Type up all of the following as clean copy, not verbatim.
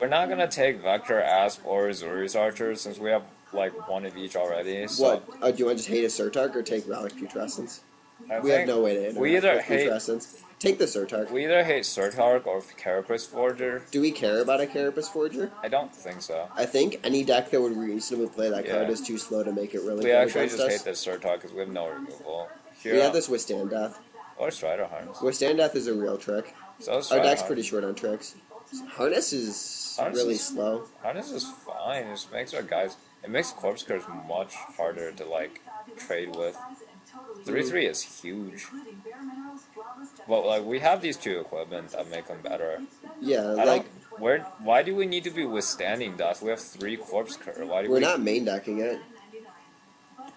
We're not gonna take Vector, Asp, or Zuri's archers since we have like one of each already. So What? Do you want to just hate a Surtark or take Relic Putrescence? I We have think no way to we interact either with hate Putrescence. Take the Surtark. we either hate Surtark or Carapace Forger. Do we care about a Carapace Forger? I don't think so. I think any deck that would reasonably play that card Yeah. is too slow to make it really We good actually against just us. hate this Surtark because we have no removal. Here, We have this Withstand Death. or Strider Harness. Withstand Death is a real trick. So Our Strider deck's Harness. pretty short on tricks. Harness is really slow. Harness is fine. It just makes our guys. It makes Corpse Curse much harder to like trade with. 3/3 is huge. But like we have these two equipment that make them better. Yeah, I like don't. Why do we need to be withstanding death? We have 3 Corpse Curse. Why do we're we? not main decking it.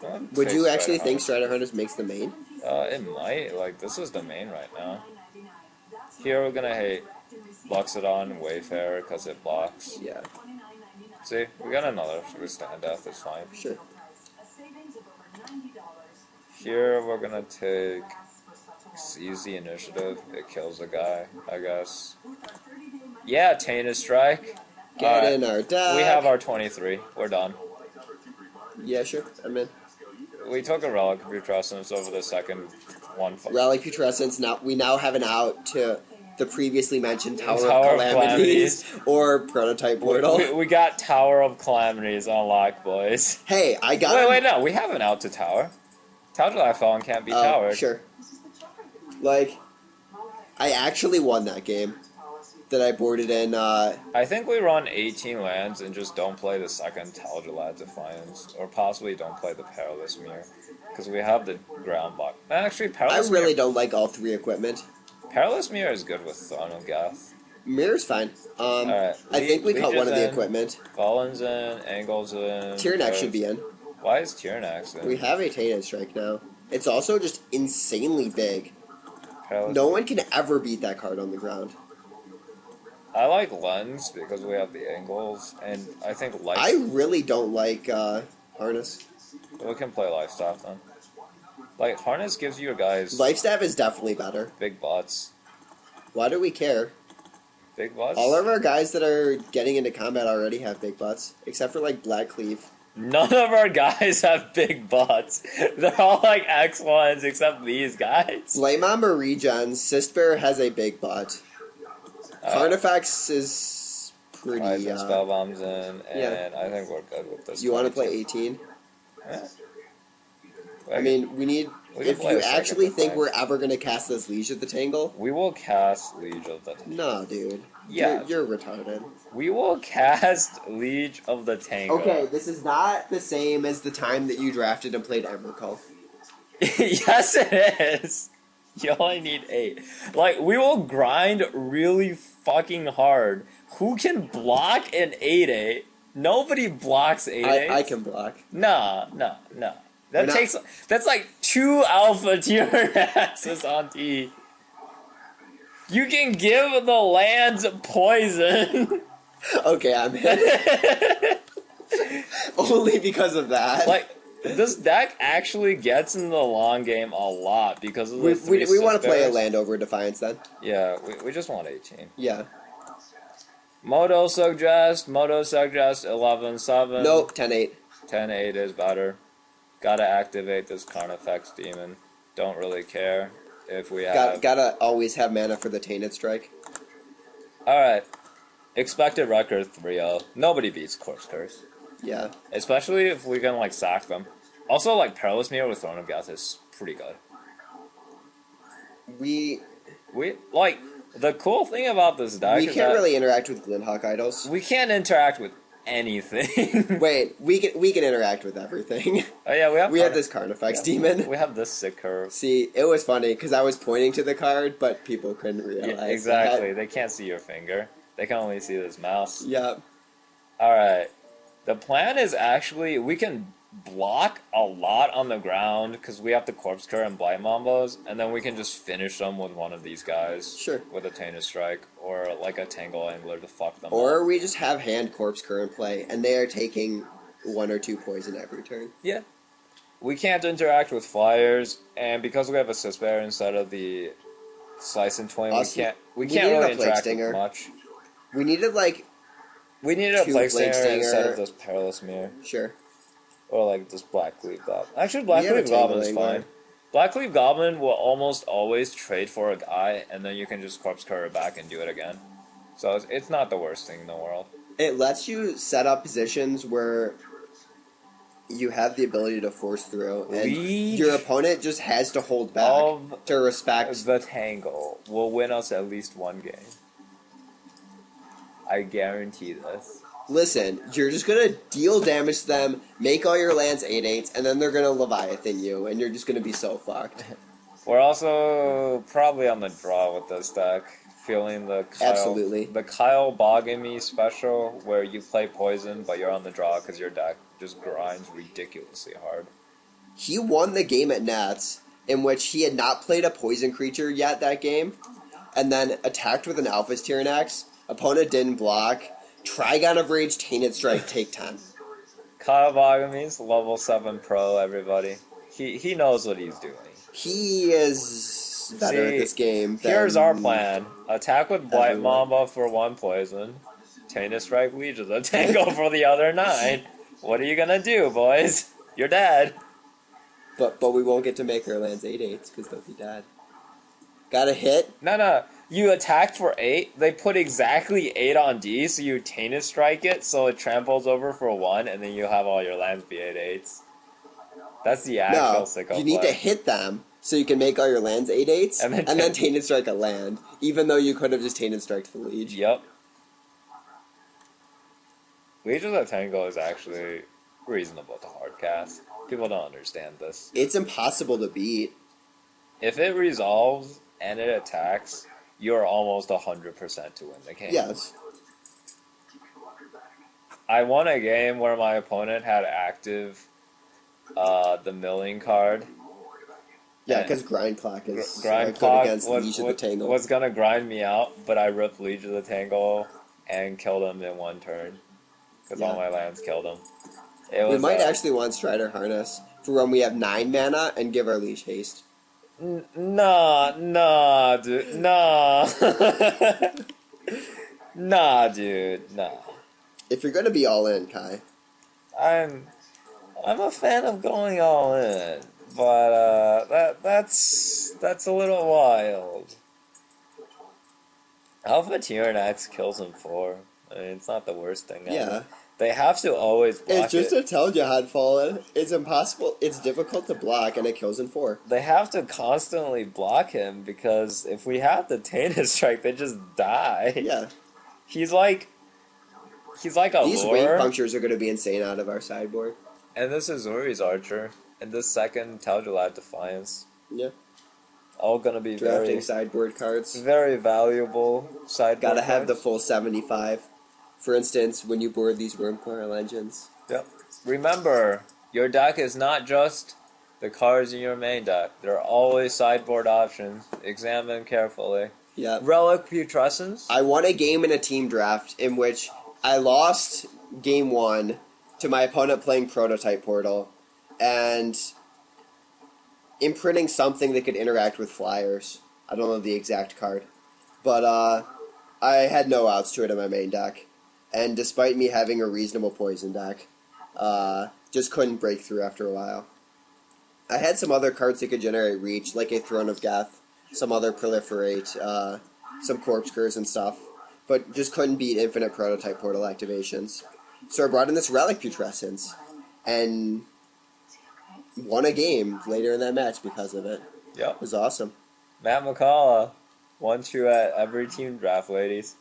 Don't Would say you Strider actually think Harness. Strider Harness makes the main? It might. Like this is the main right now. Here we're gonna hate Luxodon Wayfarer because it blocks. Yeah, See, we got another withstand death. It's fine. sure. Here we're gonna take seize the initiative. It kills a guy, I guess. Yeah, Tainted Strike. Get Alright, in our deck. we have our 23. We're done. Yeah, sure. I'm in. We took a Relic of Putrescence over the second one. Relic Putrescence. Now we now have an out to the previously mentioned Tower Tower of of Calamities or Prototype Portal. We got Tower of Calamities unlocked, boys. Hey, I got. Wait, no, we have an out to Tower. Tower Fallen can't be towered. Sure. Like, I actually won that game that I boarded in. I think we run 18 lands and just don't play the second Tal'Dalat Defiance, or possibly don't play the Perilous Mirror, because we have the ground block. Actually, I Perilous really Mirror, don't like all three equipment. Perilous Mirror is good with Throne of Geth. Mirror's fine. Alright, I think we caught one of the in, equipment. Fallen's in, Angle's in. Tyranax should be in. Why is Tyranax in? We have a Tainted Strike now. It's also just insanely big. Perilous No one can ever beat that card on the ground. I like Lens because we have the angles, and I think Life. I really don't like Harness. We can play Lifestaff then. Like, Harness gives you guys Lifestaff is definitely better. big butts. Why do we care? Big butts? All of our guys that are getting into combat already have big butts, except for like Black Cleave. None of our guys have big butts. They're all like X1s except these guys. Flamemon or Regens, Sistbearer has a big butt. Carnifex is pretty. Ryzen Spellbomb's in, and yeah. I think we're good with this. You want to 22. play 18? Yeah. I mean, we need. We can If play you a second actually to think play. we're ever gonna cast this Liege of the Tangle, We will cast Liege of the. no, dude. Yeah. You're retarded. We will cast Liege of the Tango. Okay, this is not the same as the time that you drafted and played Emrakul. Yes, it is. You only need 8. Like, we will grind really fucking hard. Who can block an 8/8? Nobody blocks 8/8. I can block. No. That We're not- takes. That's like 2 alpha tier axes on T. You can give the lands poison. Okay, I'm in. Only because of that. Like, this deck actually gets in the long game a lot because of the we want to play a Sisters. land over Defiance then. Yeah, we just want 18. Yeah. Moto suggest 11-7. Nope, 10-8. 10-8 is better. Gotta activate this Carnifex demon. Don't really care if we have. Gotta always have mana for the Tainted Strike. Alright. Expected record 3-0. Nobody beats Corpse Curse. Yeah. Especially if we can, like, sack them. Also, like, Perilous Mirror with Throne of Geth is pretty good. We Like, the cool thing about this deck we is can't that really interact with Glinthawk idols. we can't interact with anything. Wait, we can interact with everything. Oh, yeah, We have this Carnifex demon. We have this sick curve. See, it was funny because I was pointing to the card, but people couldn't realize. Yeah, exactly. They can't see your finger. They can only see this mouse. Yeah. Alright. The plan is actually, we can block a lot on the ground because we have the Corpse Cur and Blight Mambos, and then we can just finish them with one of these guys. Sure. With a Tainted Strike, or like a Tangle Angler to fuck them Or up. we just have hand Corpse Cur in play, and they are taking 1 or 2 poison every turn. Yeah. We can't interact with flyers, and because we have a Sistbearer instead of the Slice and Twin, Also, we we can't needed really a Plague interact Stinger. with much. We needed like We needed a Two Plague Plague Stinger instead Stinger. of this Perilous Mirror. Sure. Or like this Blackleaf Goblin. Actually, Blackleaf a Tangle Goblin is Angler. fine. Blackleaf Goblin will almost always trade for a guy, and then you can just Corpse Cutter it back and do it again. So it's not the worst thing in the world. It lets you set up positions where you have the ability to force through, and Liege your opponent just has to hold back of to respect. The Tangle will win us at least one game. I guarantee this. Listen, you're just gonna deal damage to them, make all your lands 8/8s, and then they're gonna Leviathan you, and you're just gonna be so fucked. We're also probably on the draw with this deck. Feeling the Absolutely. Kyle Bogamy special, where you play poison, but you're on the draw because your deck just grinds ridiculously hard. He won the game at Nats, in which he had not played a poison creature yet that game, and then attacked with an Alpha Tyrannax. Opponent didn't block. Trigon of Rage, Tainted Strike, take 10. Kyle Bogamy's level 7 pro, everybody. He knows what he's doing. He is better at this game. Here's our plan. Attack with Blight everyone. Mamba for 1 poison. Tainted Strike Legion the Tango for the other 9. What are you gonna do, boys? You're dead. But we won't get to make our lands 8/8s because they'll be dead. Got a hit? No. You attacked for 8. They put exactly 8 on D, so you Tainted Strike it, so it tramples over for 1, and then you have all your lands be 8/8s. That's the actual No, sicko you need play. to hit them so you can make all your lands 8/8s, And and then then Tainted Strike a land, even though you could have just Tainted Striked the Liege. Yep. Legion of the Tango is actually reasonable to hardcast. People don't understand this. It's impossible to beat. If it resolves and it attacks, you're almost 100% to win the game. Yes. I won a game where my opponent had active the milling card. Yeah, because Grind Clock is Grind good Clock against Liege of the Tangle. was gonna grind me out, but I ripped Legion of the Tangle and killed him in 1 turn. Because all my lands killed him. We might actually want Strider Harness for when we have 9 mana and give our Liege haste. Nah, dude, nah. Nah, dude, nah. If you're going to be all in, Kai. I'm a fan of going all in, but that's a little wild. Alpha Tyrannax kills him 4. I mean, it's not the worst thing ever. Yeah. They have to always block It's just it. a Tell Jihad fallen. It's impossible. It's difficult to block, and it kills in 4. They have to constantly block him because if we have the Tainted Strike, they just die. Yeah. He's like a These lure. wave punctures are going to be insane out of our sideboard. And this is Uri's Archer. And this second Tal'Dorei Defiance. Yeah. All gonna be Drafting sideboard cards. very valuable sideboard Gotta have the cards. full 75. For instance, when you board these Wormcoil Legends. Yep. Remember, your deck is not just the cards in your main deck. There are always sideboard options. Examine carefully. Yeah. Relic Putrescence. I won a game in a team draft in which I lost game 1 to my opponent playing Prototype Portal and imprinting something that could interact with flyers. I don't know the exact card. But I had no outs to it in my main deck. And despite me having a reasonable poison deck, just couldn't break through after a while. I had some other cards that could generate reach, like a Throne of Death, some other Proliferate, some Corpse Curse and stuff, but just couldn't beat infinite Prototype Portal activations. So I brought in this Relic Putrescence, and won a game later in that match because of it. Yep. It was awesome. Matt McCullough. Wants you at every team draft, ladies.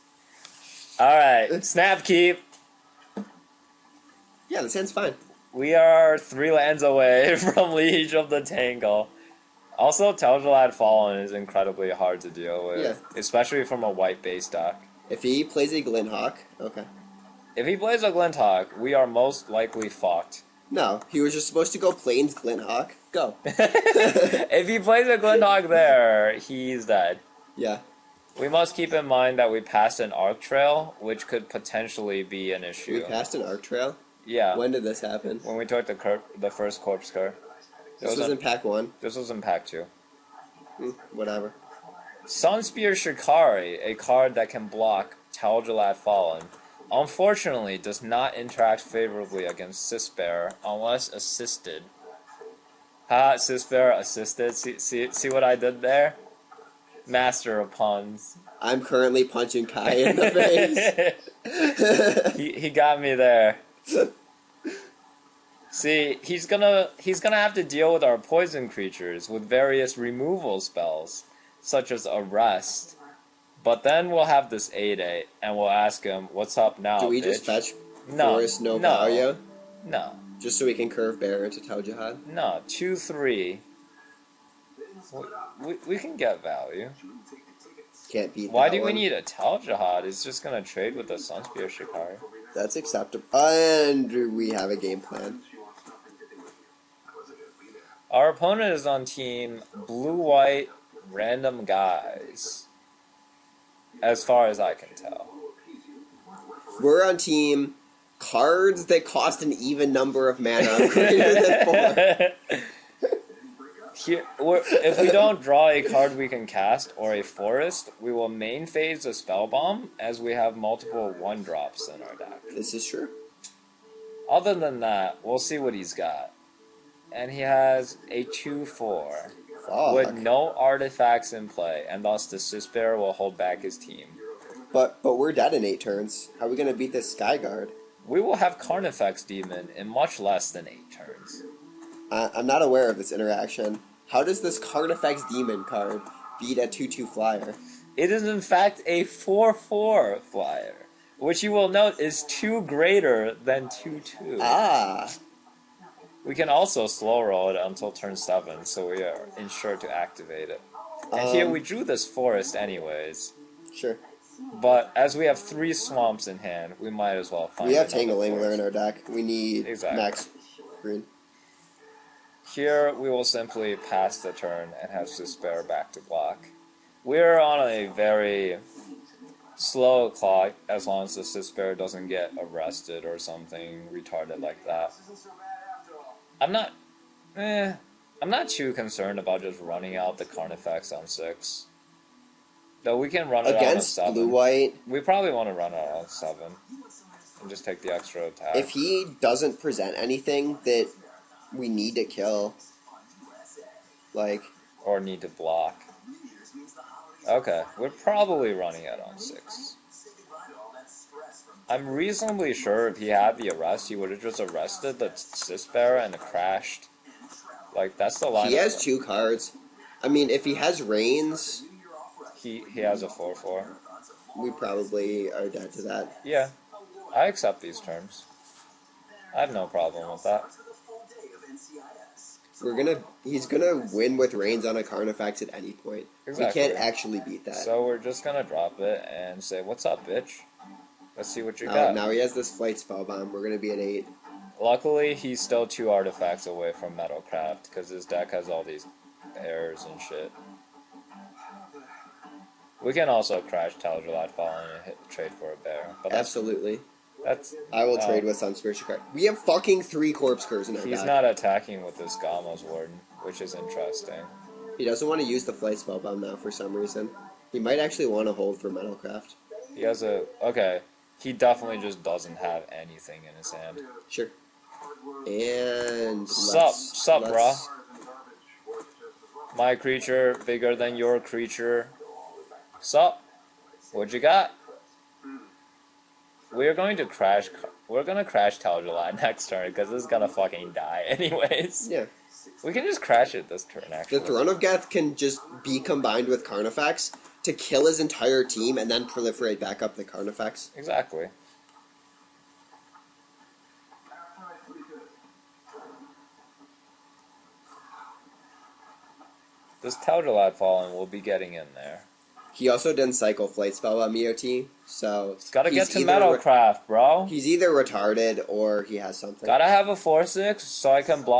Alright, Snap Keep. Yeah, this hand's fine. We are 3 lands away from Liege of the Tangle. Also, Tal'Dorei Fallen is incredibly hard to deal with, especially from a white base deck. If he plays a Glinthawk, okay. If he plays a Glinthawk, we are most likely fucked. No, he was just supposed to go Plains Glinthawk. Go. If he plays a Glinthawk there, he's dead. Yeah. We must keep in mind that we passed an Arc Trail, which could potentially be an issue. We passed an Arc Trail? Yeah. When did this happen? When we took the first Corpse Car. This was in Pack 1? This was in Pack 2. Whatever. Sunspear Shikari, a card that can block Tal'Dorei Fallen. unfortunately does not interact favorably against Sisbear unless assisted. Ha, Sisbear assisted. See what I did there? Master of puns. I'm currently punching Kai in the face. He got me there. See, he's gonna have to deal with our poison creatures with various removal spells, such as Arrest. But then we'll have this 8-8, and we'll ask him, "What's up now, Do we bitch?" just fetch No, Forest no, Novaria? no, Just so we can curve Bear into Tau Jihad? no. 2-3. We can get value. Can't beat Why that do we one. need a Tal Jihad? He's just gonna trade with the Sunspear Shikari. That's acceptable. And we have a game plan. Our opponent is on team blue-white random guys. As far as I can tell. We're on team cards that cost an even number of mana greater than 4. If we don't draw a card we can cast or a forest, we will main phase a spell bomb as we have multiple 1-drops in our deck. This is true. Other than that, we'll see what he's got. And he has a 2-4 with no artifacts in play, and thus the Sisbear will hold back his team. But we're dead in 8 turns. How are we going to beat this Skyguard? We will have Carnifex Demon in much less than 8 turns. I'm not aware of this interaction. How does this Carnifex Demon card beat a 2/2 flyer? It is in fact a 4/4 flyer, which you will note is 2 greater than 2/2. Ah. We can also slow roll it until turn 7, so we are ensured to activate it. And here we drew this forest anyways. Sure. But as we have 3 swamps in hand, we might as well find. We have another Tangling forest. in our deck. We need Exactly. max green. Here we will simply pass the turn and have Sisbear back to block. We're on a very slow clock as long as the Sisbear doesn't get arrested or something retarded like that. I'm not too concerned about just running out the Carnifex on 6. Though we can run it Against out on 7. blue-white, We probably want to run it out on 7 and just take the extra attack. if he doesn't present anything that we need to kill, like, Or need to block. Okay, we're probably running it on 6. I'm reasonably sure if he had the arrest, he would have just arrested the Sisbear and crashed. Like, that's the line. he has 2 cards. I mean, if he has Reigns, He has a 4/4. we probably are dead to that. Yeah, I accept these terms. I have no problem with that. He's gonna win with Reigns on a Carnifex at any point. Exactly. We can't actually beat that. So we're just gonna drop it and say, "What's up, bitch? Let's see what you got." Now he has this Flight Spellbomb. We're gonna be at 8. Luckily, he's still 2 artifacts away from Metalcraft because his deck has all these errors and shit. We can also crash Tal'Jalad Fallen and trade for a bear. But Absolutely. That's I will trade with Sunspear Shikari. We have fucking 3 Corpse Curs in our he's deck. not attacking with this Gamma's Warden, which is interesting. He doesn't want to use the Flight Spellbomb now for some reason. He might actually want to hold for Metalcraft. He has a okay. He definitely just doesn't have anything in his hand. Sure. And Sup, brah. My creature bigger than your creature. Sup? What you got? We're going to crash. We're gonna crash Tal'Jalad next turn because it's gonna fucking die anyways. Yeah. We can just crash it this turn. Actually, The Throne of Geth can just be combined with Carnifex to kill his entire team and then proliferate back up the Carnifex. Exactly. This Tal'Jalad Fallen will be getting in there. He also didn't cycle Flight Spell on EOT, so It's gotta get he's to either Metalcraft, bro. he's either retarded or he has something. Gotta have a 4/6 so I can block.